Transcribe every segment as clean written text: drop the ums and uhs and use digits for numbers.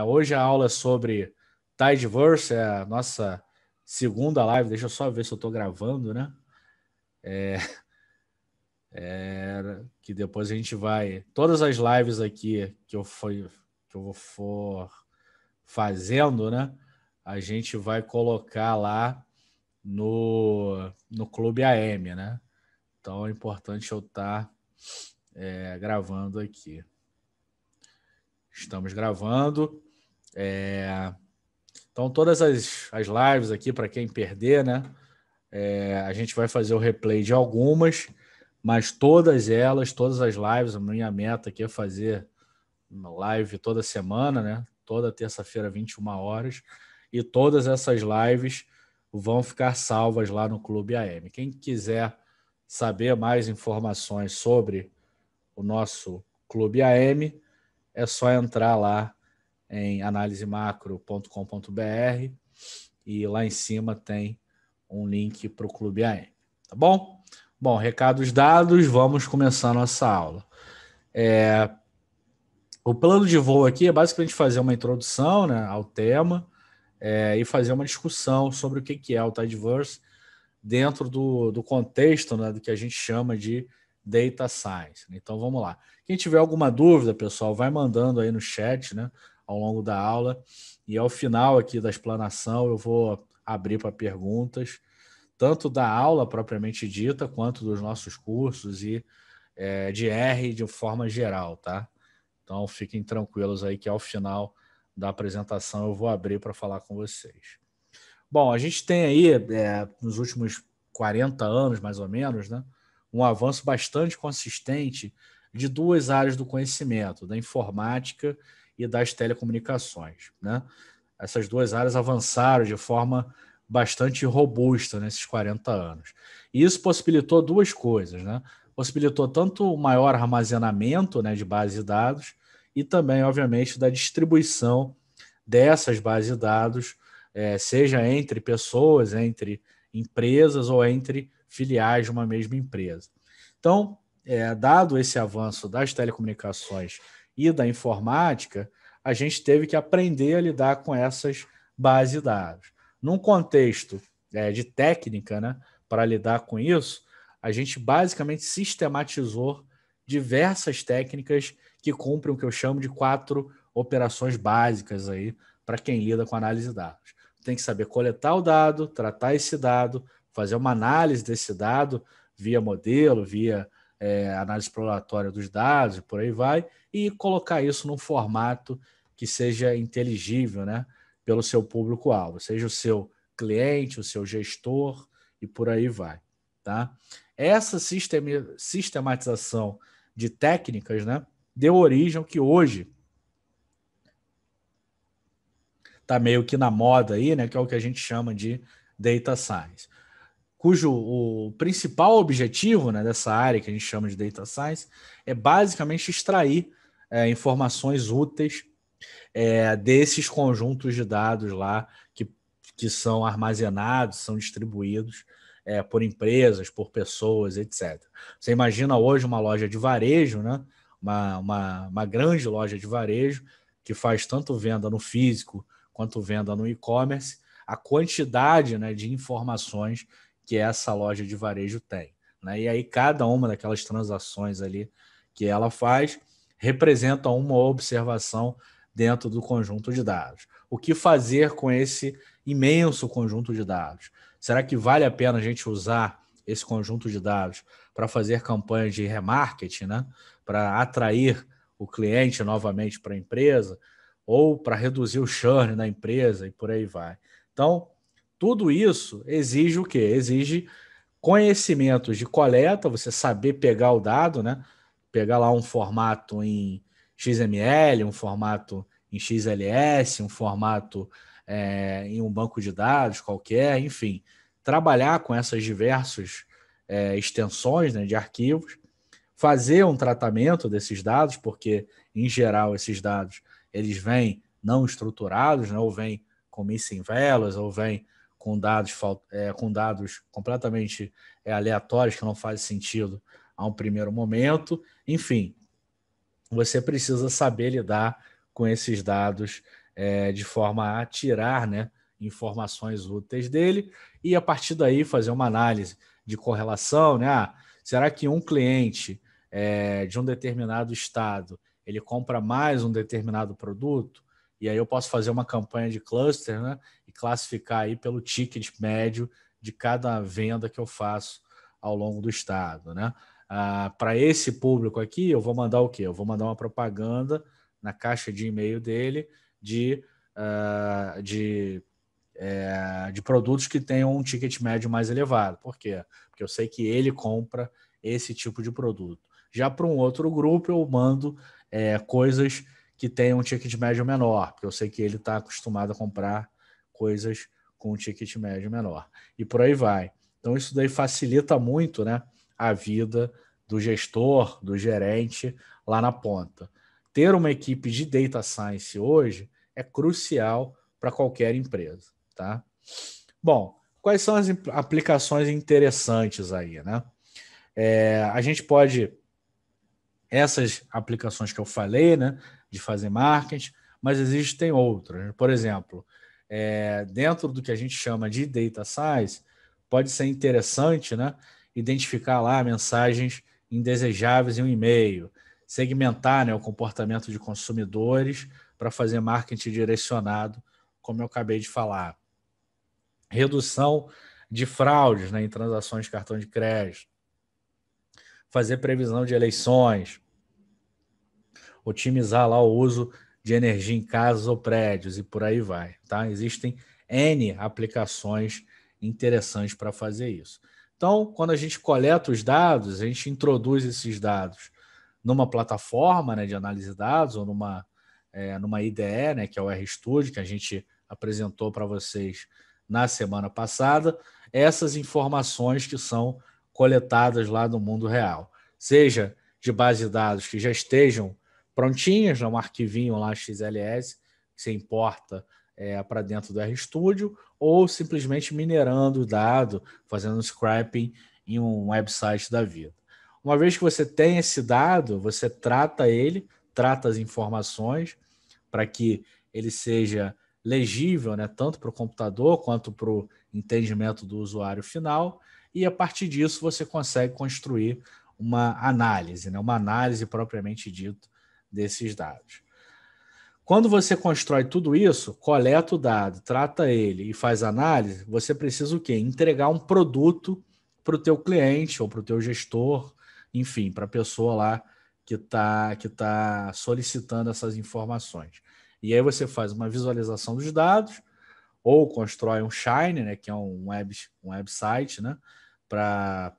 Hoje a aula é sobre Tidyverse, é a nossa segunda live. Deixa eu só ver se eu estou gravando, né? Que depois a gente vai... Todas as lives aqui que eu for fazendo, né? A gente vai colocar lá no Clube AM, né? Então é importante eu estar gravando aqui. Estamos gravando. Então, todas as lives aqui, para quem perder, né? A gente vai fazer o replay de algumas, mas todas as lives, a minha meta aqui é fazer uma live toda semana, né? Toda terça-feira, 21 horas. E todas essas lives vão ficar salvas lá no Clube AM. Quem quiser saber mais informações sobre o nosso Clube AM, é só entrar lá em analisemacro.com.br e lá em cima tem um link para o Clube AM, tá bom? Bom, recados dados, vamos começar a nossa aula. O plano de voo aqui é basicamente fazer uma introdução, né, ao tema e fazer uma discussão sobre o que é o Tidyverse dentro do contexto, né, do que a gente chama de Data Science. Então vamos lá. Quem tiver alguma dúvida, pessoal, vai mandando aí no chat, né, ao longo da aula, e ao final aqui da explanação eu vou abrir para perguntas, tanto da aula propriamente dita, quanto dos nossos cursos e de R de forma geral, tá? Então fiquem tranquilos aí que ao final da apresentação eu vou abrir para falar com vocês. Bom, a gente tem aí, nos últimos 40 anos, mais ou menos, né, um avanço bastante consistente de duas áreas do conhecimento, da informática e das telecomunicações, né? Essas duas áreas avançaram de forma bastante robusta nesses 40 anos. E isso possibilitou duas coisas, né? Possibilitou tanto o maior armazenamento, né, de bases de dados e também, obviamente, da distribuição dessas bases de dados, seja entre pessoas, entre empresas ou entre filiais de uma mesma empresa. Então, dado esse avanço das telecomunicações e da informática, a gente teve que aprender a lidar com essas bases de dados. Num contexto de técnica, né, para lidar com isso, a gente basicamente sistematizou diversas técnicas que cumprem o que eu chamo de 4 operações básicas aí para quem lida com análise de dados. Tem que saber coletar o dado, tratar esse dado, fazer uma análise desse dado via modelo, via análise exploratória dos dados, por aí vai, e colocar isso num formato que seja inteligível, né, pelo seu público-alvo, seja o seu cliente, o seu gestor e por aí vai. Tá? Essa sistematização de técnicas, né, deu origem ao que hoje está meio que na moda aí, né, que é o que a gente chama de Data Science, cujo o principal objetivo, né, dessa área que a gente chama de Data Science é basicamente extrair informações úteis desses conjuntos de dados lá que são armazenados, são distribuídos por empresas, por pessoas, etc. Você imagina hoje uma loja de varejo, né, uma grande loja de varejo que faz tanto venda no físico quanto venda no e-commerce, a quantidade, né, de informações que essa loja de varejo tem, né? E aí cada uma daquelas transações ali que ela faz representa uma observação dentro do conjunto de dados. O que fazer com esse imenso conjunto de dados? Será que vale a pena a gente usar esse conjunto de dados para fazer campanhas de remarketing, né? Para atrair o cliente novamente para a empresa ou para reduzir o churn na empresa e por aí vai. Então, tudo isso exige o quê? Exige conhecimentos de coleta, você saber pegar o dado, né? Pegar lá um formato em XML, um formato em XLS, um formato em um banco de dados qualquer, enfim, trabalhar com essas diversas extensões, né, de arquivos, fazer um tratamento desses dados, porque em geral esses dados eles vêm não estruturados, né, ou vêm com missing values, ou vêm com dados completamente aleatórios que não fazem sentido a um primeiro momento. Enfim, você precisa saber lidar com esses dados de forma a tirar, né, informações úteis dele e, a partir daí, fazer uma análise de correlação, né? Será que um cliente de um determinado estado ele compra mais um determinado produto? E aí eu posso fazer uma campanha de cluster, né, e classificar aí pelo ticket médio de cada venda que eu faço ao longo do estado, né? Para esse público aqui, eu vou mandar o quê? Eu vou mandar uma propaganda na caixa de e-mail dele de produtos que tenham um ticket médio mais elevado. Por quê? Porque eu sei que ele compra esse tipo de produto. Já para um outro grupo, eu mando coisas que tenham um ticket médio menor, porque eu sei que ele está acostumado a comprar coisas com um ticket médio menor. E por aí vai. Então, isso daí facilita muito, né, a vida do gestor, do gerente lá na ponta. Ter uma equipe de data science hoje é crucial para qualquer empresa, tá? Bom, quais são as aplicações interessantes aí, né? A gente pode essas aplicações que eu falei, né, de fazer marketing, mas existem outras. Por exemplo, dentro do que a gente chama de data science, pode ser interessante, né, identificar lá mensagens indesejáveis em um e-mail, segmentar, né, o comportamento de consumidores para fazer marketing direcionado, como eu acabei de falar. Redução de fraudes, né, em transações de cartão de crédito, fazer previsão de eleições, otimizar lá o uso de energia em casas ou prédios e por aí vai, tá? Existem N aplicações interessantes para fazer isso. Então, quando a gente coleta os dados, a gente introduz esses dados numa plataforma, né, de análise de dados ou numa IDE, né, que é o RStudio, que a gente apresentou para vocês na semana passada, essas informações que são coletadas lá no mundo real, seja de base de dados que já estejam prontinhas, um arquivinho lá XLS, que você importa para dentro do RStudio, ou simplesmente minerando o dado, fazendo um scraping em um website da vida. Uma vez que você tem esse dado, você trata ele, trata as informações para que ele seja legível, né, tanto para o computador quanto para o entendimento do usuário final, e a partir disso você consegue construir uma análise, né, uma análise propriamente dita desses dados. Quando você constrói tudo isso, coleta o dado, trata ele e faz análise, você precisa o quê? Entregar um produto para o teu cliente ou para o teu gestor, enfim, para a pessoa lá que tá solicitando essas informações. E aí você faz uma visualização dos dados ou constrói um Shine, né, que é um website, né, para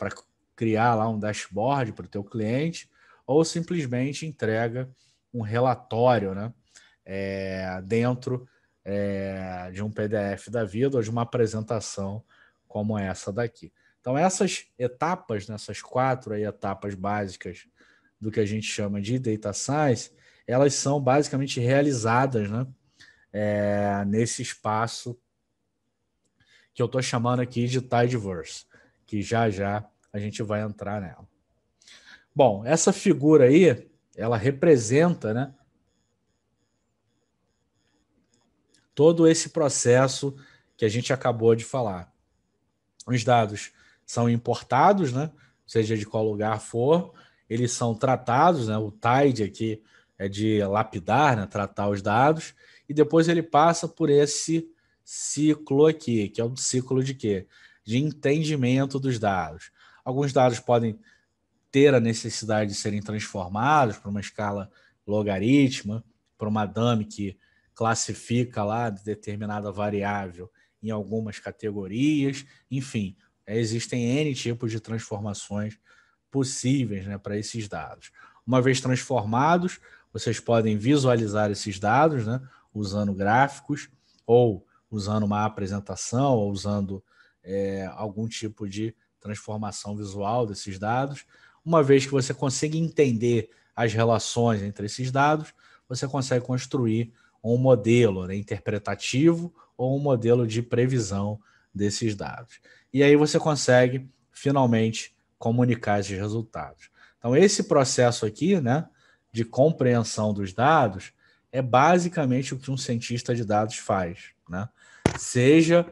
criar lá um dashboard para o teu cliente, ou simplesmente entrega um relatório, né, dentro de um PDF da vida ou de uma apresentação como essa daqui. Então, essas etapas, nessas 4 aí, etapas básicas do que a gente chama de Data Science, elas são basicamente realizadas, né, nesse espaço que eu estou chamando aqui de Tidyverse, que já já a gente vai entrar nela. Bom, essa figura aí, ela representa, né, todo esse processo que a gente acabou de falar. Os dados são importados, né, seja de qual lugar for, eles são tratados, né, o TIDE aqui é de lapidar, né, tratar os dados, e depois ele passa por esse ciclo aqui, que é um ciclo de quê? De entendimento dos dados. Alguns dados podem ter a necessidade de serem transformados para uma escala logarítmica, para uma dummy que classifica lá determinada variável em algumas categorias, enfim, existem N tipos de transformações possíveis, né, para esses dados. Uma vez transformados, vocês podem visualizar esses dados, né, usando gráficos ou usando uma apresentação ou usando algum tipo de transformação visual desses dados. Uma vez que você consiga entender as relações entre esses dados, você consegue construir um modelo, né, interpretativo ou um modelo de previsão desses dados. E aí você consegue finalmente comunicar esses resultados. Então, esse processo aqui, né, de compreensão dos dados é basicamente o que um cientista de dados faz, né? Seja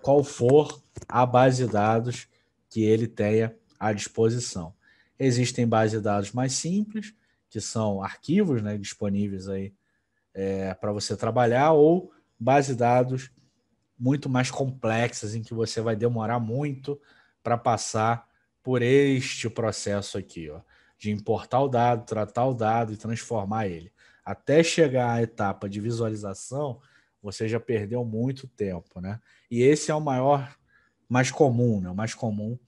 qual for a base de dados que ele tenha à disposição. Existem bases de dados mais simples, que são arquivos, né, disponíveis aí para você trabalhar, ou bases de dados muito mais complexas, em que você vai demorar muito para passar por este processo aqui, ó, de importar o dado, tratar o dado e transformar ele. Até chegar à etapa de visualização, você já perdeu muito tempo, né? E esse é o mais comum, né? O mais comum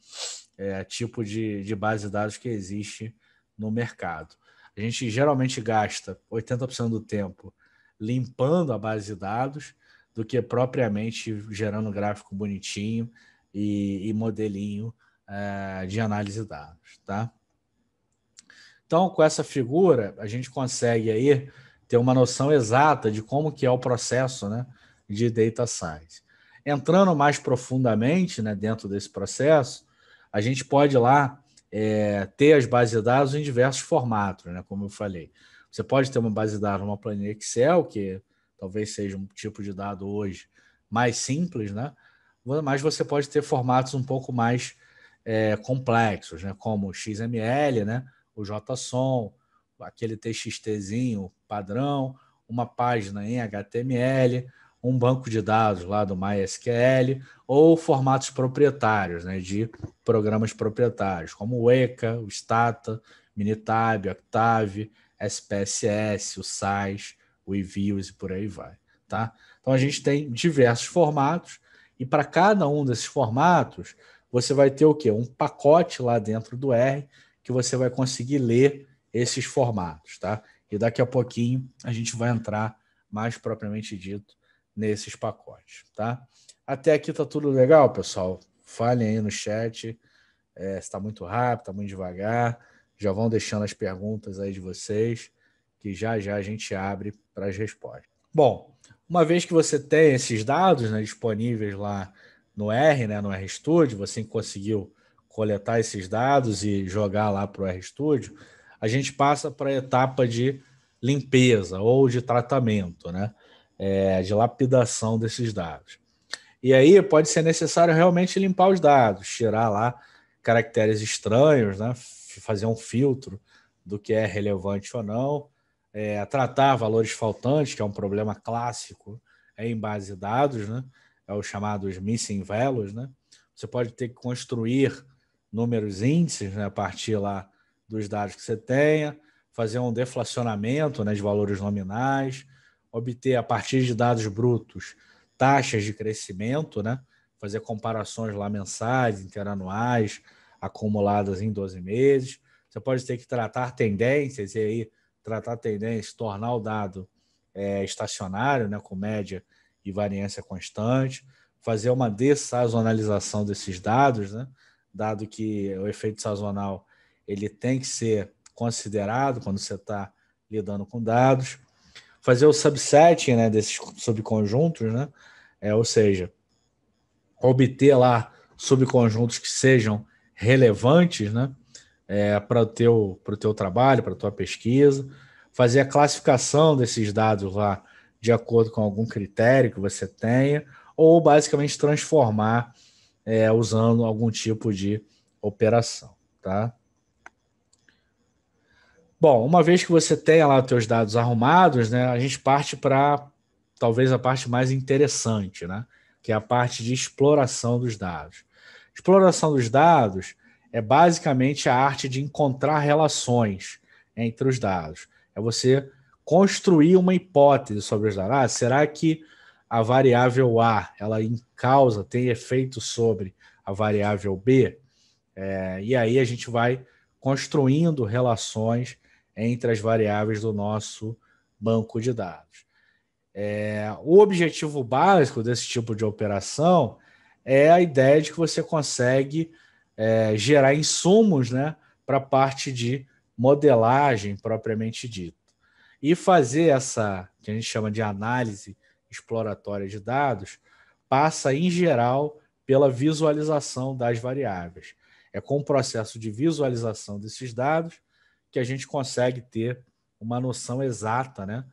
tipo de base de dados que existe no mercado. A gente geralmente gasta 80% do tempo limpando a base de dados do que propriamente gerando gráfico bonitinho e modelinho de análise de dados, tá? Então, com essa figura, a gente consegue aí ter uma noção exata de como que é o processo, né, de data science. Entrando mais profundamente, né, dentro desse processo, a gente pode lá ter as bases de dados em diversos formatos, né, como eu falei. Você pode ter uma base de dados numa planilha Excel, que talvez seja um tipo de dado hoje mais simples, né, mas você pode ter formatos um pouco mais complexos, né, como XML, né, o JSON, aquele TXTzinho padrão, uma página em HTML, um banco de dados lá do MySQL, ou formatos proprietários, né, de programas proprietários, como o ECA, o Stata, Minitab, Octave, SPSS, o SAS, o eViews e por aí vai. Tá? Então a gente tem diversos formatos, e para cada um desses formatos, você vai ter o quê? Um pacote lá dentro do R, que você vai conseguir ler esses formatos, tá? E daqui a pouquinho a gente vai entrar mais propriamente dito nesses pacotes, tá? Até aqui tá tudo legal, pessoal? Falem aí no chat se está muito rápido, está muito devagar. Já vão deixando as perguntas aí de vocês, que já a gente abre para as respostas. Bom, uma vez que você tem esses dados, né, disponíveis lá no R, né, no RStudio, você conseguiu coletar esses dados e jogar lá para o RStudio, a gente passa para a etapa de limpeza ou de tratamento, né, de lapidação desses dados. E aí pode ser necessário realmente limpar os dados, tirar lá caracteres estranhos, né, fazer um filtro do que é relevante ou não, tratar valores faltantes, que é um problema clássico em base de dados, né, é os chamados missing values, né. Você pode ter que construir números índices, né, a partir lá dos dados que você tenha, fazer um deflacionamento, né, de valores nominais, obter a partir de dados brutos taxas de crescimento, né, fazer comparações lá mensais, interanuais, acumuladas em 12 meses. Você pode ter que tratar tendências, e aí tratar tendências, tornar o dado estacionário, né, com média e variância constante, fazer uma dessazonalização desses dados, né, dado que o efeito sazonal ele tem que ser considerado quando você está lidando com dados, fazer o subsetting, né, desses subconjuntos, né, ou seja, obter lá subconjuntos que sejam relevantes, né, para o teu trabalho, para a tua pesquisa, fazer a classificação desses dados lá de acordo com algum critério que você tenha, ou basicamente transformar usando algum tipo de operação, tá? Bom, uma vez que você tenha lá os teus dados arrumados, né, a gente parte para talvez a parte mais interessante, né, que é a parte de exploração dos dados. Exploração dos dados é basicamente a arte de encontrar relações entre os dados. É você construir uma hipótese sobre os dados. Será que a variável A, ela em causa tem efeito sobre a variável B? E aí a gente vai construindo relações entre as variáveis do nosso banco de dados. O objetivo básico desse tipo de operação é a ideia de que você consegue gerar insumos, né, para a parte de modelagem propriamente dita. E fazer essa, que a gente chama de análise exploratória de dados, passa, em geral, pela visualização das variáveis. É com o processo de visualização desses dados que a gente consegue ter uma noção exata, né,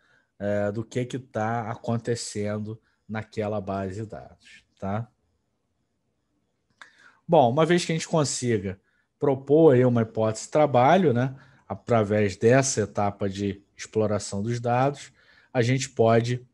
do que está acontecendo naquela base de dados, tá? Bom, uma vez que a gente consiga propor aí uma hipótese de trabalho, né, através dessa etapa de exploração dos dados, a gente pode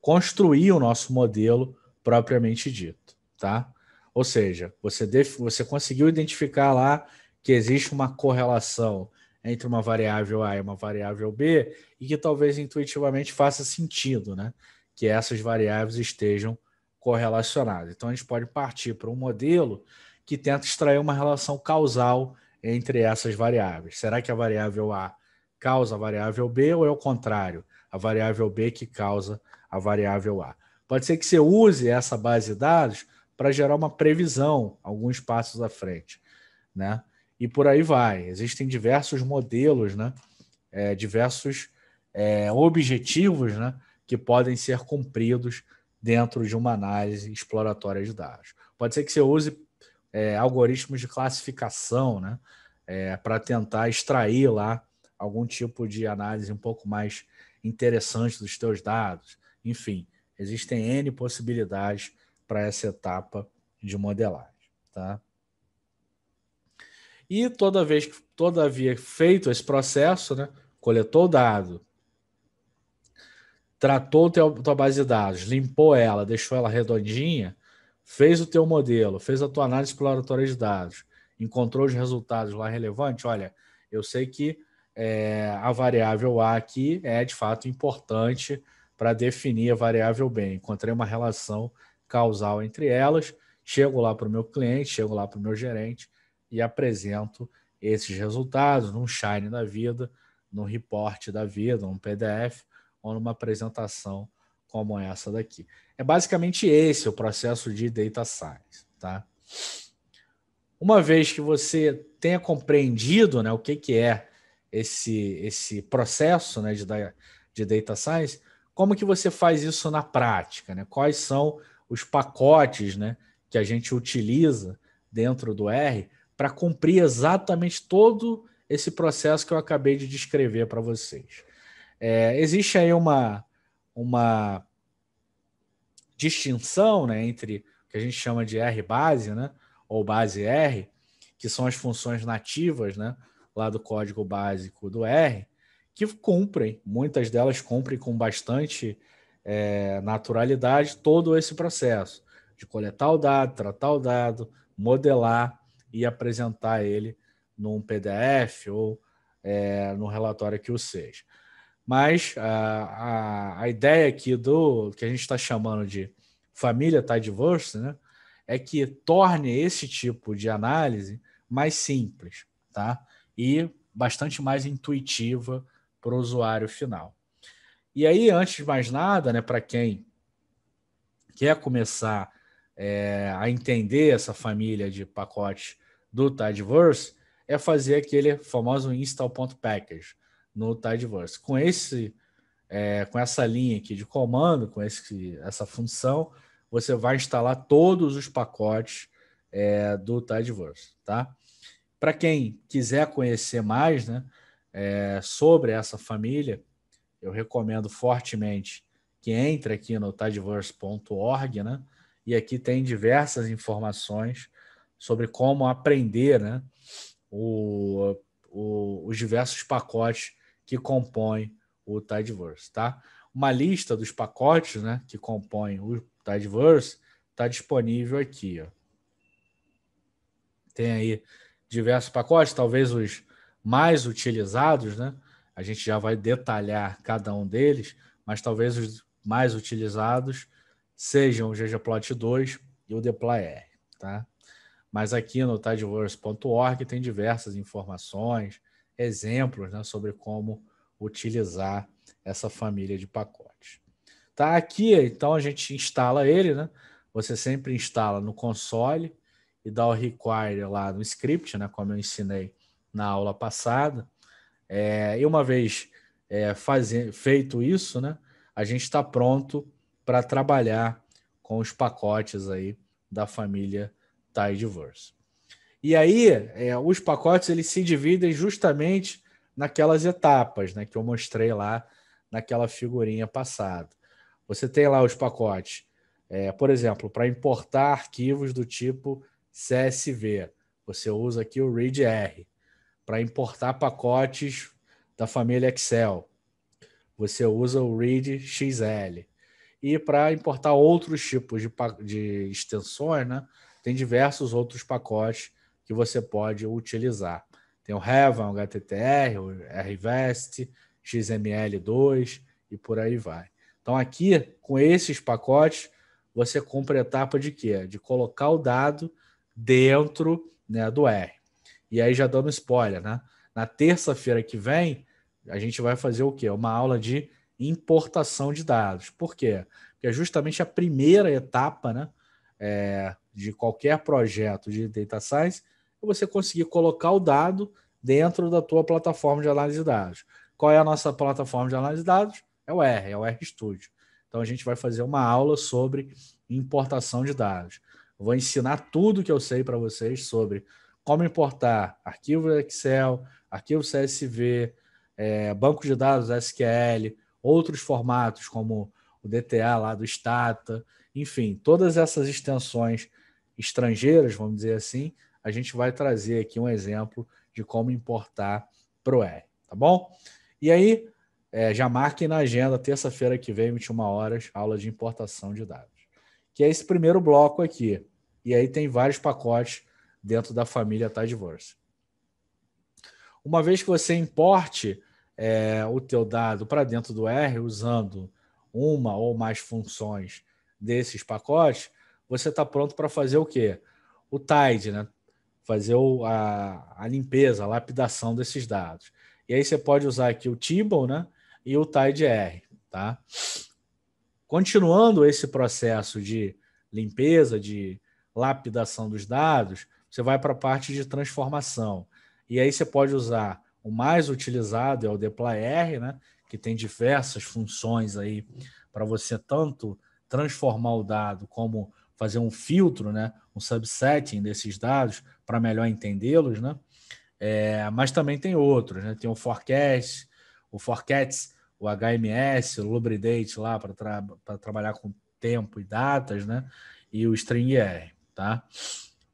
construir o nosso modelo propriamente dito, tá? Ou seja, você conseguiu identificar lá que existe uma correlação entre uma variável A e uma variável B e que talvez intuitivamente faça sentido, né? Que essas variáveis estejam correlacionadas. Então a gente pode partir para um modelo que tenta extrair uma relação causal entre essas variáveis. Será que a variável A causa a variável B ou é o contrário? A variável B que causa a variável A. Pode ser que você use essa base de dados para gerar uma previsão alguns passos à frente, né? E por aí vai. Existem diversos modelos, né? Diversos objetivos, né? Que podem ser cumpridos dentro de uma análise exploratória de dados. Pode ser que você use algoritmos de classificação, né? Para tentar extrair lá algum tipo de análise um pouco mais interessante dos teus dados. Enfim, existem N possibilidades para essa etapa de modelagem, tá? E todavia feito esse processo, né, coletou o dado, tratou tua base de dados, limpou ela, deixou ela redondinha, fez o teu modelo, fez a tua análise exploratória de dados, encontrou os resultados lá relevantes, olha, eu sei que a variável A aqui é de fato importante para definir a variável B. Encontrei uma relação causal entre elas, chego lá para o meu cliente, chego lá para o meu gerente e apresento esses resultados num Shine da vida, num report da vida, num PDF ou numa apresentação como essa daqui. É basicamente esse o processo de data science, tá? Uma vez que você tenha compreendido, né, o que é esse processo, né, de data science, como que você faz isso na prática, né? Quais são os pacotes, né, que a gente utiliza dentro do R para cumprir exatamente todo esse processo que eu acabei de descrever para vocês. Existe aí uma distinção, né, entre o que a gente chama de R base, né, ou base R, que são as funções nativas, né, lá do código básico do R, que cumprem, muitas delas cumprem com bastante naturalidade todo esse processo de coletar o dado, tratar o dado, modelar e apresentar ele num PDF ou no relatório que o seja. Mas a ideia aqui do que a gente está chamando de família Tidyverse, né, é que torne esse tipo de análise mais simples, tá? E bastante mais intuitiva para o usuário final. E aí, antes de mais nada, né, para quem quer começar a entender essa família de pacotes do Tidyverse, é fazer aquele famoso install.package no Tidyverse. Com essa linha aqui de comando, com essa função, você vai instalar todos os pacotes do Tidyverse, tá? Para quem quiser conhecer mais, né, sobre essa família, eu recomendo fortemente que entre aqui no tidyverse.org, né? E aqui tem diversas informações sobre como aprender, né, os diversos pacotes que compõem o Tidyverse, tá? Uma lista dos pacotes, né, que compõem o Tidyverse está disponível aqui, ó. Tem aí diversos pacotes, talvez os mais utilizados, né? A gente já vai detalhar cada um deles, mas talvez os mais utilizados sejam o ggplot 2 e o deploy-r, tá? Mas aqui no tidyverse.org tem diversas informações, exemplos, né, sobre como utilizar essa família de pacotes. Tá aqui, então a gente instala ele, né? Você sempre instala no console e dá o require lá no script, né, como eu ensinei na aula passada. E uma vez feito isso, né, a gente está pronto para trabalhar com os pacotes aí da família Tidyverse. E aí, os pacotes eles se dividem justamente naquelas etapas, né, que eu mostrei lá naquela figurinha passada. Você tem lá os pacotes, por exemplo, para importar arquivos do tipo CSV, você usa aqui o readr. Para importar pacotes da família Excel, você usa o readxl. E para importar outros tipos de extensões, né, tem diversos outros pacotes que você pode utilizar. Tem o Heaven, o HTTR, o RVest, XML2 e por aí vai. Então aqui, com esses pacotes, você cumpre a etapa de quê? De colocar o dado dentro, né, do R. E aí já dando spoiler, né? Na terça-feira que vem, a gente vai fazer o quê? Uma aula de importação de dados. Por quê? Porque é justamente a primeira etapa, né, de qualquer projeto de data science, é você conseguir colocar o dado dentro da tua plataforma de análise de dados. Qual é a nossa plataforma de análise de dados? É o RStudio. Então a gente vai fazer uma aula sobre importação de dados. Eu vou ensinar tudo que eu sei para vocês sobre como importar arquivo Excel, arquivo CSV, banco de dados SQL, outros formatos como o DTA lá do Stata, enfim, todas essas extensões estrangeiras, vamos dizer assim, a gente vai trazer aqui um exemplo de como importar para o R, tá bom? E aí, já marquem na agenda, terça-feira que vem, 21 horas, aula de importação de dados. Que é esse primeiro bloco aqui. E aí tem vários pacotes dentro da família Tidyverse. Uma vez que você importe o teu dado para dentro do R, usando uma ou mais funções desses pacotes, você está pronto para fazer o quê? O tidy, né? Fazer a limpeza, a lapidação desses dados. E aí você pode usar aqui o Tibble, né? E o tidyr, tá? Continuando esse processo de limpeza, de lapidação dos dados, você vai para a parte de transformação. E aí você pode usar o mais utilizado, é o deployr, né? Que tem diversas funções aí para você tanto transformar o dado como fazer um filtro, né? Um subsetting desses dados para melhor entendê-los, né? Mas também tem outros, né? Tem o forecast, o HMS, o Lubridate lá para trabalhar com tempo e datas, né? E o StringR, tá?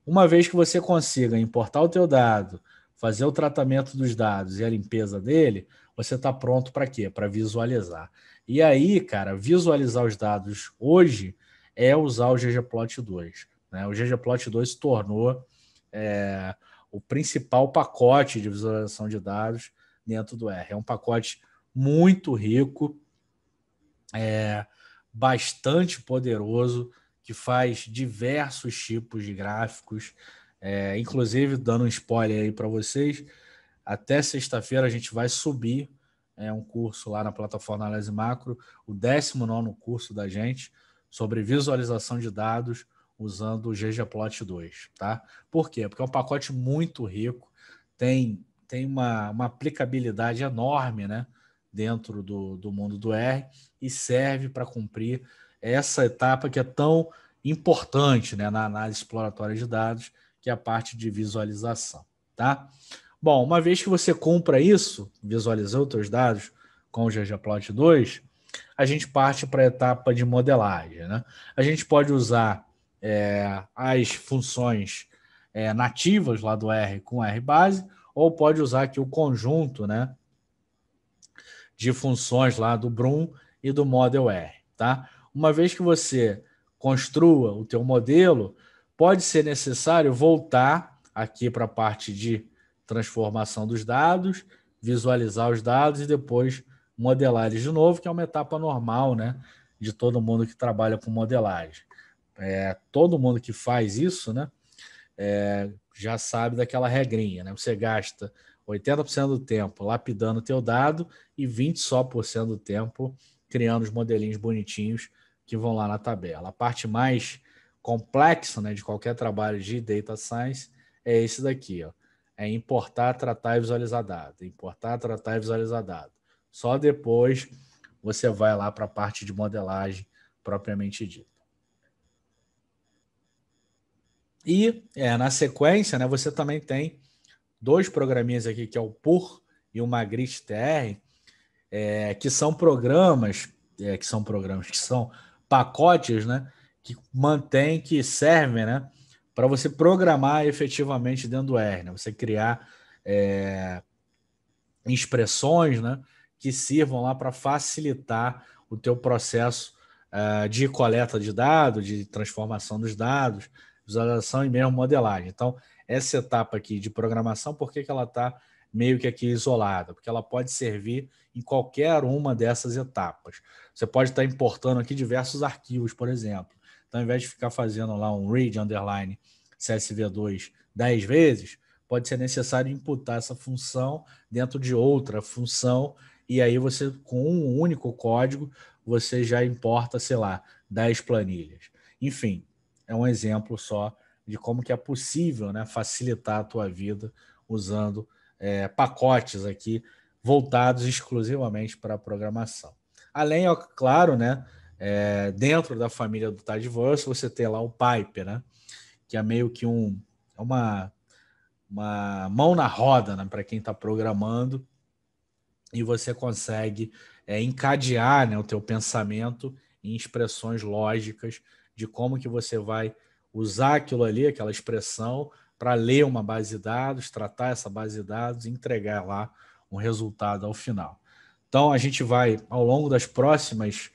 Uma vez que você consiga importar o teu dado, fazer o tratamento dos dados e a limpeza dele, você está pronto para quê? Para visualizar. E aí, cara, visualizar os dados hoje é usar o ggplot2. Né? O ggplot2 se tornou o principal pacote de visualização de dados dentro do R. É um pacote muito rico, bastante poderoso, que faz diversos tipos de gráficos. Inclusive, dando um spoiler aí para vocês, até sexta-feira a gente vai subir um curso lá na plataforma Análise Macro, o 19º curso da gente, sobre visualização de dados usando o ggplot2, tá? Por quê? Porque é um pacote muito rico, tem uma aplicabilidade enorme, né, dentro do mundo do R e serve para cumprir essa etapa que é tão importante, né, na análise exploratória de dados, que é a parte de visualização, tá? Bom, uma vez que você cumpra isso, visualizou os seus dados com o ggplot2, a gente parte para a etapa de modelagem, né? A gente pode usar as funções nativas lá do R com RBase, ou pode usar aqui o conjunto, né, de funções lá do Brum e do Model R, tá? Uma vez que você construa o teu modelo, pode ser necessário voltar aqui para a parte de transformação dos dados, visualizar os dados e depois modelar eles de novo, que é uma etapa normal, né, de todo mundo que trabalha com modelagem. Todo mundo que faz isso, né, já sabe daquela regrinha, né? Você gasta 80% do tempo lapidando o teu dado e 20% só do tempo criando os modelinhos bonitinhos que vão lá na tabela. A parte mais complexa, né, de qualquer trabalho de data science é esse daqui, ó. É importar, tratar e visualizar dado. Importar, tratar e visualizar dado. Só depois você vai lá para a parte de modelagem propriamente dita. E na sequência, né, você também tem dois programinhas aqui, que é o pur e o Magritte TR, que são programas, que são pacotes, né, que mantêm, que servem, né, para você programar efetivamente dentro do R, né, você criar expressões, né, que sirvam lá para facilitar o teu processo de coleta de dados, de transformação dos dados, visualização e mesmo modelagem. Então, essa etapa aqui de programação, por que ela está meio que aqui isolada? Porque ela pode servir em qualquer uma dessas etapas. Você pode estar importando aqui diversos arquivos, por exemplo. Então, ao invés de ficar fazendo lá um read underline CSV2 10 vezes, pode ser necessário imputar essa função dentro de outra função, e aí você, com um único código, você já importa, sei lá, 10 planilhas. Enfim, é um exemplo só de como que é possível, né, facilitar a tua vida usando pacotes aqui voltados exclusivamente para a programação. Além, claro, né, dentro da família do Tidyverse, você tem lá o Pipe, né, que é meio que uma mão na roda, né, para quem está programando, e você consegue encadear, né, o teu pensamento em expressões lógicas de como que você vai usar aquilo ali, aquela expressão, para ler uma base de dados, tratar essa base de dados e entregar lá um resultado ao final. Então, a gente vai, ao longo das próximas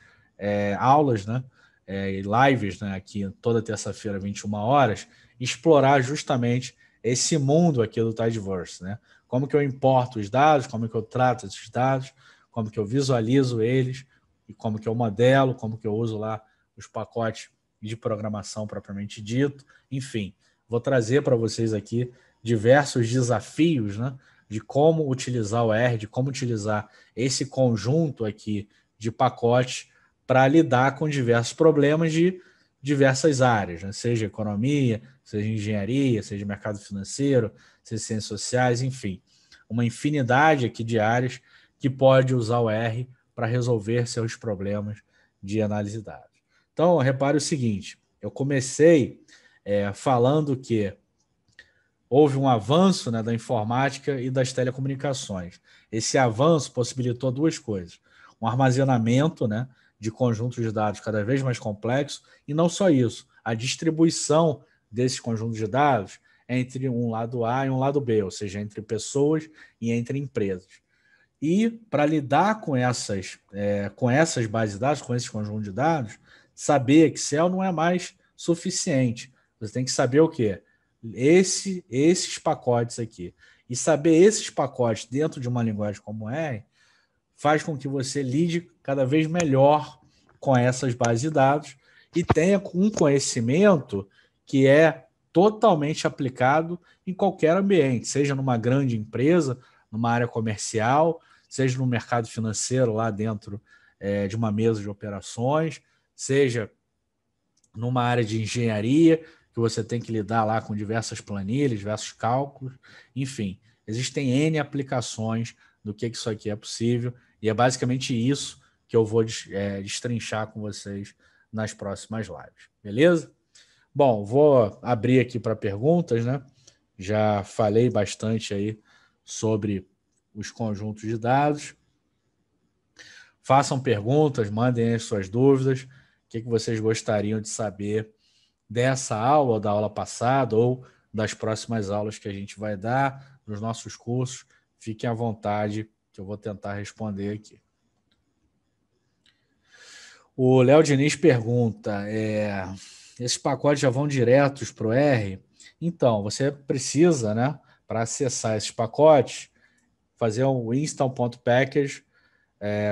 aulas, né, e lives, né, aqui toda terça-feira, 21 horas, explorar justamente esse mundo aqui do Tidyverse, né? Como que eu importo os dados, como que eu trato esses dados, como que eu visualizo eles, e como que eu modelo, como que eu uso lá os pacotes de programação propriamente dito. Enfim, vou trazer para vocês aqui diversos desafios, né, de como utilizar o R, de como utilizar esse conjunto aqui de pacotes para lidar com diversos problemas de diversas áreas, né? Seja economia, seja engenharia, seja mercado financeiro, seja ciências sociais, enfim. Uma infinidade aqui de áreas que pode usar o R para resolver seus problemas de análise de dados. Então, repare o seguinte, eu comecei falando que houve um avanço, né, da informática e das telecomunicações. Esse avanço possibilitou duas coisas. Um armazenamento, né, de conjuntos de dados cada vez mais complexo, e não só isso, a distribuição desses conjuntos de dados entre um lado A e um lado B, ou seja, entre pessoas e entre empresas. E para lidar com essas bases de dados, com esses conjuntos de dados, saber Excel não é mais suficiente. Você tem que saber o quê? Esses pacotes aqui. E saber esses pacotes dentro de uma linguagem como R faz com que você lide cada vez melhor com essas bases de dados e tenha um conhecimento que é totalmente aplicado em qualquer ambiente, seja numa grande empresa, numa área comercial, seja no mercado financeiro lá dentro de uma mesa de operações, seja numa área de engenharia, que você tem que lidar lá com diversas planilhas, diversos cálculos, enfim, existem N aplicações do que isso aqui é possível, e é basicamente isso que eu vou destrinchar com vocês nas próximas lives, beleza? Bom, vou abrir aqui para perguntas, né? Já falei bastante aí sobre os conjuntos de dados. Façam perguntas, mandem as suas dúvidas, o que vocês gostariam de saber dessa aula, da aula passada ou das próximas aulas que a gente vai dar nos nossos cursos. Fiquem à vontade que eu vou tentar responder aqui. O Léo Diniz pergunta, esses pacotes já vão diretos para o R? Então, você precisa, né, para acessar esses pacotes, fazer um install.package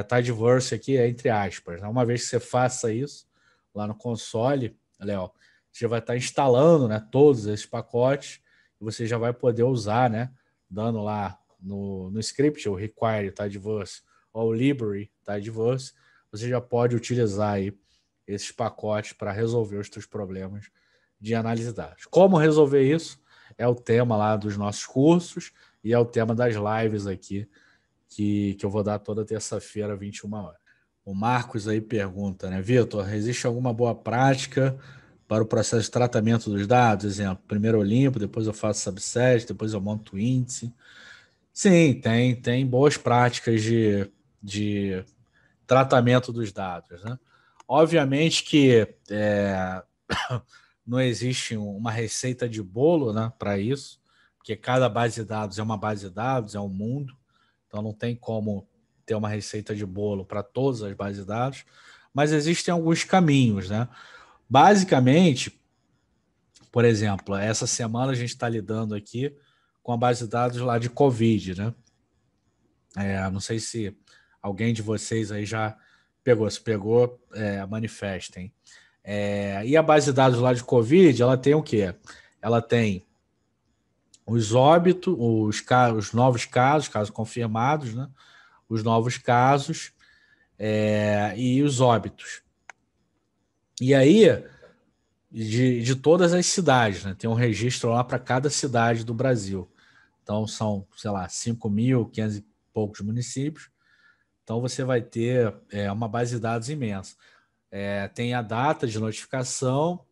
Tidyverse aqui, entre aspas. Né? Uma vez que você faça isso lá no console, Léo, você vai estar instalando, né, todos esses pacotes e você já vai poder usar, né, dando lá no script o require Tidyverse ou o library Tidyverse, você já pode utilizar aí esses pacotes para resolver os seus problemas de análise de dados. Como resolver isso? É o tema lá dos nossos cursos e é o tema das lives aqui que eu vou dar toda terça-feira, 21 horas. O Marcos aí pergunta, né, Vitor, existe alguma boa prática para o processo de tratamento dos dados? Exemplo, primeiro eu limpo, depois eu faço subset, depois eu monto o índice. Sim, tem boas práticas de tratamento dos dados, né? Obviamente que não existe uma receita de bolo, né, para isso, porque cada base de dados é uma base de dados, é um mundo, então não tem como ter uma receita de bolo para todas as bases de dados, mas existem alguns caminhos, né? Basicamente, por exemplo, essa semana a gente está lidando aqui com a base de dados lá de Covid, né? Não sei se alguém de vocês aí já pegou. Se pegou, manifestem. E a base de dados lá de Covid, ela tem o quê? Ela tem os óbitos, os novos casos confirmados, né? Os novos casos e os óbitos. E aí, de todas as cidades, né? Tem um registro lá para cada cidade do Brasil. Então, são, sei lá, 5.500 e poucos municípios. Então, você vai ter uma base de dados imensa. Tem a data de notificação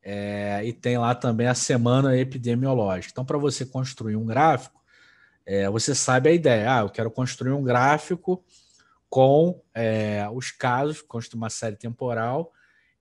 e tem lá também a semana epidemiológica. Então, para você construir um gráfico, você sabe a ideia. Eu quero construir um gráfico com os casos, construir uma série temporal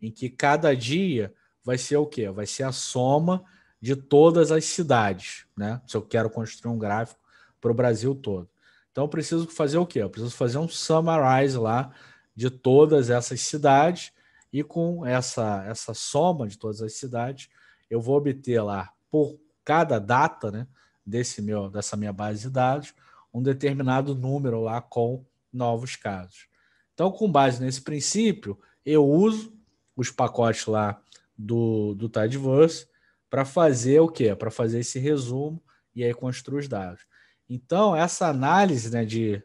em que cada dia vai ser o quê? Vai ser a soma de todas as cidades, né? Se eu quero construir um gráfico para o Brasil todo. Então, eu preciso fazer o quê? Eu preciso fazer um summarize lá de todas essas cidades e com essa soma de todas as cidades, eu vou obter lá, por cada data, né, dessa minha base de dados, um determinado número lá com novos casos. Então, com base nesse princípio, eu uso os pacotes lá do Tidyverse para fazer o quê? Para fazer esse resumo e aí construir os dados. Então, essa análise, né, de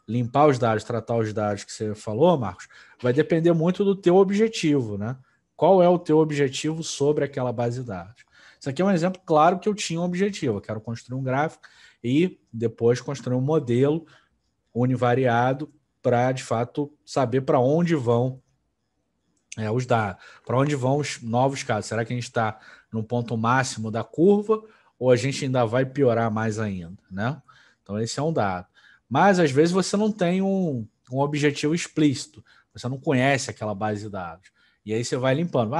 limpar os dados, tratar os dados que você falou, Marcos, vai depender muito do teu objetivo, né? Qual é o teu objetivo sobre aquela base de dados? Isso aqui é um exemplo claro que eu tinha um objetivo. Eu quero construir um gráfico e depois construir um modelo univariado para, de fato, saber para onde vão os dados, para onde vão os novos casos. Será que a gente está no ponto máximo da curva ou a gente ainda vai piorar mais ainda, né? Então, esse é um dado. Mas, às vezes, você não tem um objetivo explícito. Você não conhece aquela base de dados. E aí você vai limpando.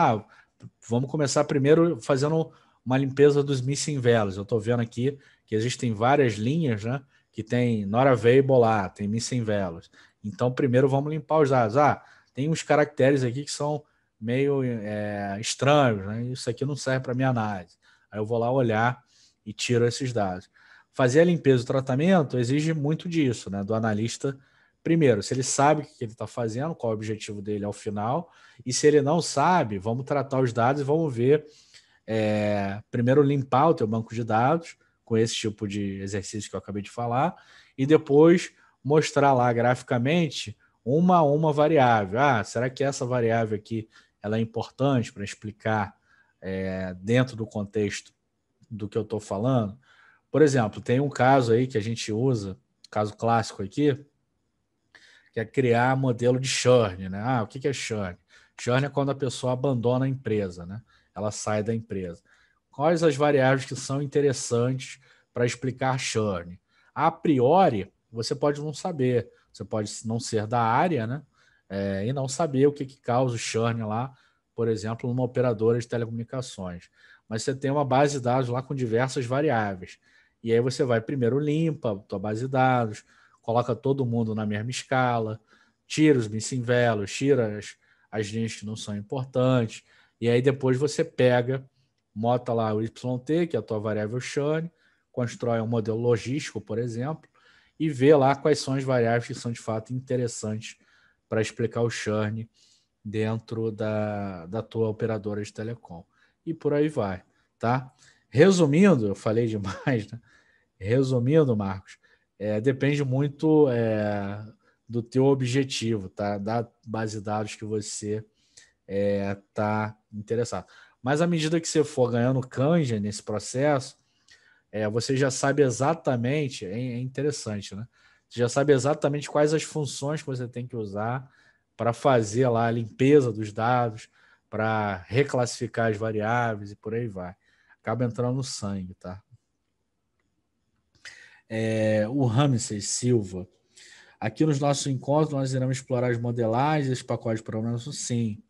Vamos começar primeiro fazendo uma limpeza dos missing values. Eu estou vendo aqui que existem várias linhas, né? Que tem not available lá, tem missing values. Então, primeiro vamos limpar os dados. Tem uns caracteres aqui que são meio estranhos, né? Isso aqui não serve para minha análise. Aí eu vou lá olhar e tiro esses dados. Fazer a limpeza do tratamento exige muito disso, né? Do analista, primeiro, se ele sabe o que ele está fazendo, qual é o objetivo dele ao final, e se ele não sabe, vamos tratar os dados e vamos ver. Primeiro, limpar o teu banco de dados com esse tipo de exercício que eu acabei de falar, e depois mostrar lá graficamente uma a uma variável. Será que essa variável aqui ela é importante para explicar dentro do contexto do que eu estou falando? Por exemplo, tem um caso aí que a gente usa, caso clássico aqui, que é criar modelo de churn, né? O que é churn? Churn é quando a pessoa abandona a empresa, né? Ela sai da empresa. Quais as variáveis que são interessantes para explicar churn? A priori, você pode não saber, você pode não ser da área, né? E não saber o que causa o churn lá, por exemplo, numa operadora de telecomunicações. Mas você tem uma base de dados lá com diversas variáveis. E aí você vai primeiro limpa a tua base de dados, coloca todo mundo na mesma escala, tira os missing values, tira as linhas que não são importantes, e aí depois você pega, mota lá o YT, que é a tua variável churn, constrói um modelo logístico, por exemplo, e vê lá quais são as variáveis que são de fato interessantes para explicar o churn dentro da tua operadora de telecom. E por aí vai, tá? Resumindo, eu falei demais, né? Resumindo, Marcos, depende muito do teu objetivo, tá? Da base de dados que você está interessado. Mas à medida que você for ganhando canja nesse processo, você já sabe exatamente, é interessante, né? Você já sabe exatamente quais as funções que você tem que usar para fazer lá a limpeza dos dados, para reclassificar as variáveis e por aí vai. Acaba entrando no sangue, tá? O Ramsey Silva. Aqui nos nossos encontros, nós iremos explorar as modelagens, os pacotes de problemas, sim.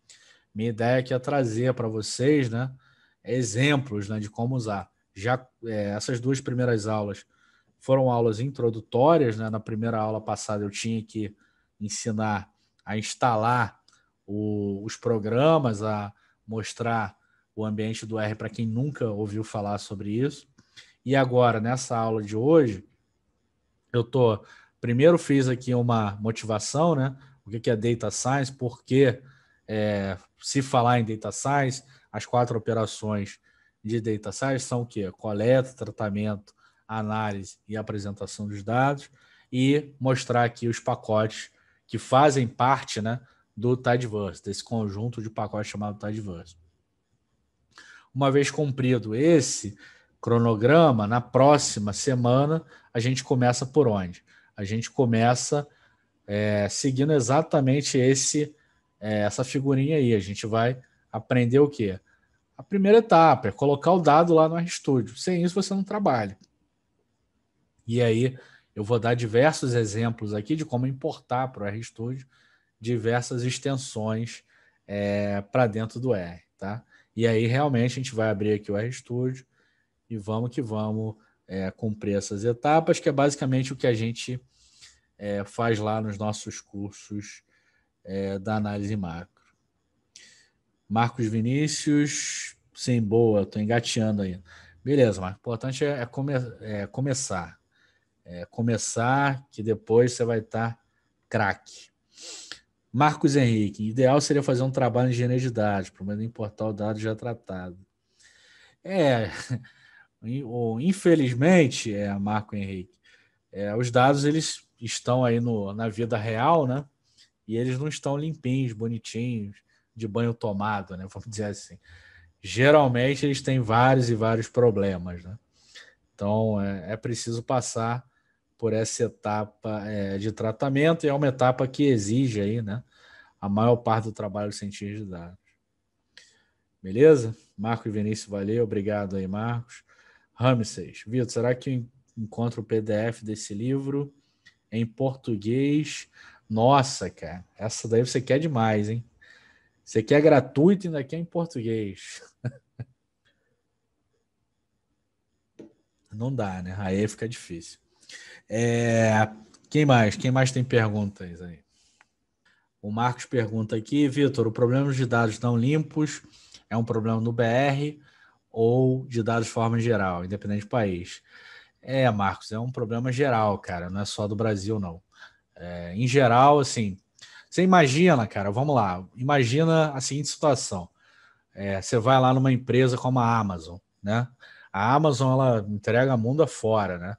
Minha ideia aqui é trazer para vocês, né, exemplos, né, de como usar. Já essas duas primeiras aulas foram aulas introdutórias, né? Na primeira aula passada eu tinha que ensinar a instalar os programas, a mostrar o ambiente do R para quem nunca ouviu falar sobre isso. E agora, nessa aula de hoje, primeiro fiz aqui uma motivação, né? O que é Data Science, por que se falar em Data Science, as 4 operações de Data Science são o quê? Coleta, tratamento, análise e apresentação dos dados, e mostrar aqui os pacotes que fazem parte, né, do Tidyverse, desse conjunto de pacotes chamado Tidyverse. Uma vez cumprido esse cronograma, na próxima semana a gente começa por onde? A gente começa seguindo exatamente essa figurinha aí. A gente vai aprender o quê? A primeira etapa é colocar o dado lá no RStudio. Sem isso você não trabalha. E aí eu vou dar diversos exemplos aqui de como importar para o RStudio diversas extensões para dentro do R, tá? E aí realmente a gente vai abrir aqui o RStudio e vamos que vamos cumprir essas etapas, que é basicamente o que a gente faz lá nos nossos cursos da análise macro. Marcos Vinícius, sim, boa, estou engateando aí. Beleza, mas o importante começar. Começar, que depois você vai estar craque. Marcos Henrique, ideal seria fazer um trabalho em engenharia de dados, para poder importar o dado já tratado. Infelizmente, Marco Henrique, os dados eles estão aí na vida real, né? E eles não estão limpinhos, bonitinhos, de banho tomado, né? Vamos dizer assim. Geralmente eles têm vários e vários problemas, né? Então é preciso passar por essa etapa de tratamento, e é uma etapa que exige aí, né, a maior parte do trabalho do cientista de dados. Beleza? Marcos e Vinícius, valeu, obrigado aí, Marcos. Ramsey, Vitor, será que eu encontro o PDF desse livro em português? Nossa, cara, essa daí você quer demais, hein? Você quer gratuito e ainda quer em português. Não dá, né? Aí fica difícil. Quem mais? Quem mais tem perguntas aí? O Marcos pergunta aqui, Vitor, o problema de dados não limpos é um problema no BR ou de dados de forma geral, independente do país? Marcos, é um problema geral, cara, não é só do Brasil, não. Em geral, assim, você imagina, cara, vamos lá, imagina a seguinte situação. Você vai lá numa empresa como a Amazon, né? A Amazon, ela entrega mundo afora, né?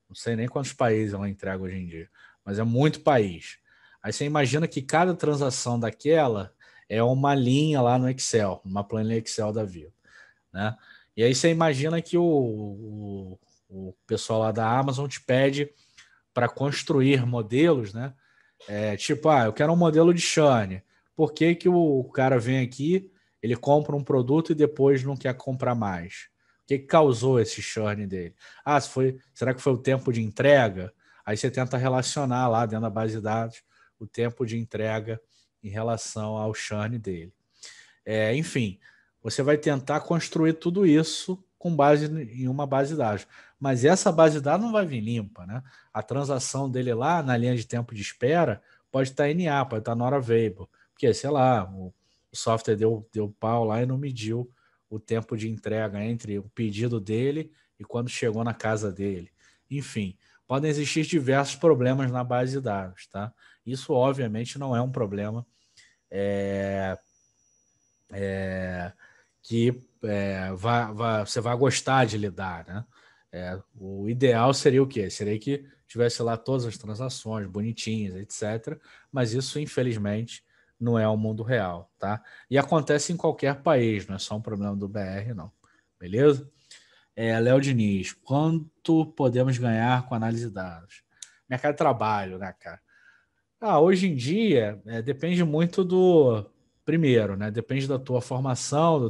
Não sei nem quantos países ela entrega hoje em dia, mas é muito país. Aí você imagina que cada transação daquela é uma linha lá no Excel, uma planilha Excel da vida, né? E aí você imagina que o pessoal lá da Amazon te pede para construir modelos, né? Tipo, eu quero um modelo de churn. Por que que o cara vem aqui, ele compra um produto e depois não quer comprar mais? O que causou esse churn dele? Será que foi o tempo de entrega? Aí você tenta relacionar lá dentro da base de dados o tempo de entrega em relação ao churn dele. Enfim, você vai tentar construir tudo isso com base em uma base de dados. Mas essa base de dados não vai vir limpa, né? A transação dele lá na linha de tempo de espera pode estar NA, pode estar not available. Porque, sei lá, o software deu pau lá e não mediu o tempo de entrega entre o pedido dele e quando chegou na casa dele. Enfim, podem existir diversos problemas na base de dados, tá? Isso, obviamente, não é um problema que você vai gostar de lidar, né? O ideal seria o quê? Seria que tivesse lá todas as transações bonitinhas, etc. Mas isso, infelizmente, não é o mundo real, tá? E acontece em qualquer país, não é só um problema do BR, não. Beleza? Léo Diniz, quanto podemos ganhar com análise de dados? Mercado de trabalho, né, cara? Hoje em dia, depende muito primeiro, né? Depende da tua formação, do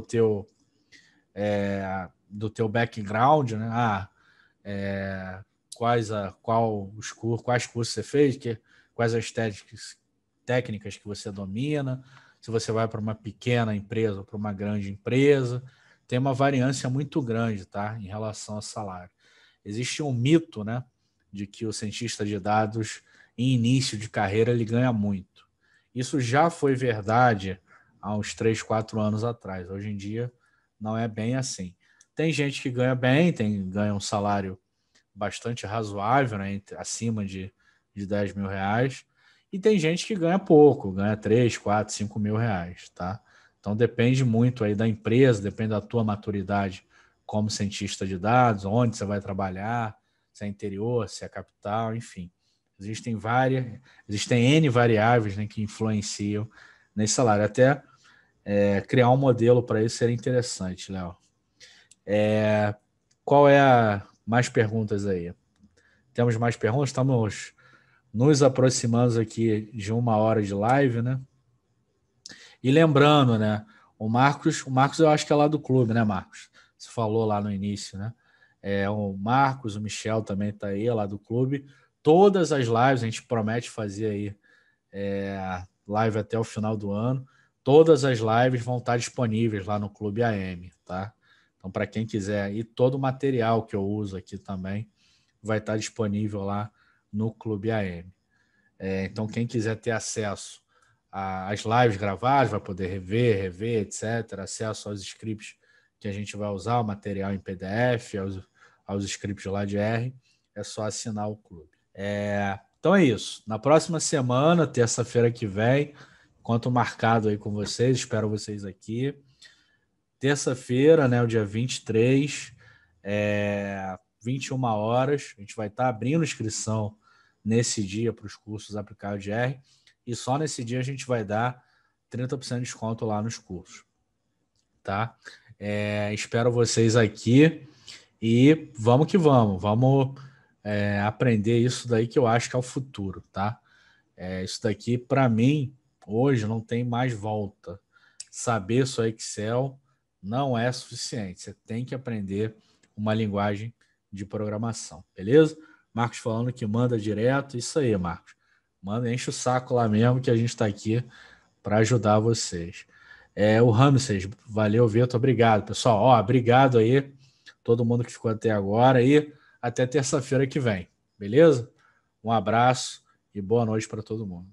teu background, né? quais cursos você fez, quais as técnicas que você domina, se você vai para uma pequena empresa ou para uma grande empresa. Tem uma variância muito grande, tá, em relação ao salário. Existe um mito, né, de que o cientista de dados, em início de carreira, ele ganha muito. Isso já foi verdade há uns 3, 4 anos atrás. Hoje em dia, não é bem assim. Tem gente que ganha bem, ganha um salário bastante razoável, né, acima de 10 mil reais, e tem gente que ganha pouco, ganha 3, 4, 5 mil reais, tá? Então depende muito aí da empresa, depende da tua maturidade como cientista de dados, onde você vai trabalhar, se é interior, se é capital, enfim. Existem N variáveis, né, que influenciam nesse salário. Até criar um modelo para isso seria interessante, Léo. Qual é mais perguntas aí? Temos mais perguntas? Estamos nos aproximando aqui de 1 hora de live, né? E lembrando, né? O Marcos eu acho que é lá do clube, né, Marcos? Você falou lá no início, né? O Marcos, o Michel também tá aí, lá do clube. Todas as lives, a gente promete fazer aí live até o final do ano. Todas as lives vão estar disponíveis lá no Clube AM, tá? Então, para quem quiser, e todo o material que eu uso aqui também vai estar disponível lá no Clube AM. Então, quem quiser ter acesso às lives gravadas, vai poder rever, etc. Acesso aos scripts que a gente vai usar, o material em PDF, aos scripts lá de R, é só assinar o clube. Então é isso. Na próxima semana, terça-feira que vem, encontro marcado aí com vocês, espero vocês aqui. Terça-feira, né, o dia 23, 21 horas, a gente vai estar abrindo inscrição nesse dia para os cursos aplicados de R, e só nesse dia a gente vai dar 30% de desconto lá nos cursos, tá? Espero vocês aqui e vamos que vamos aprender isso daí que eu acho que é o futuro, tá? Isso daqui, para mim, hoje não tem mais volta. Saber só Excel não é suficiente. Você tem que aprender uma linguagem de programação, beleza? Marcos falando que manda direto. Isso aí, Marcos. Manda, enche o saco lá mesmo que a gente está aqui para ajudar vocês. O Ramses, valeu, Vitor. Obrigado, pessoal. Obrigado aí, todo mundo que ficou até agora e até terça-feira que vem, beleza? Um abraço e boa noite para todo mundo.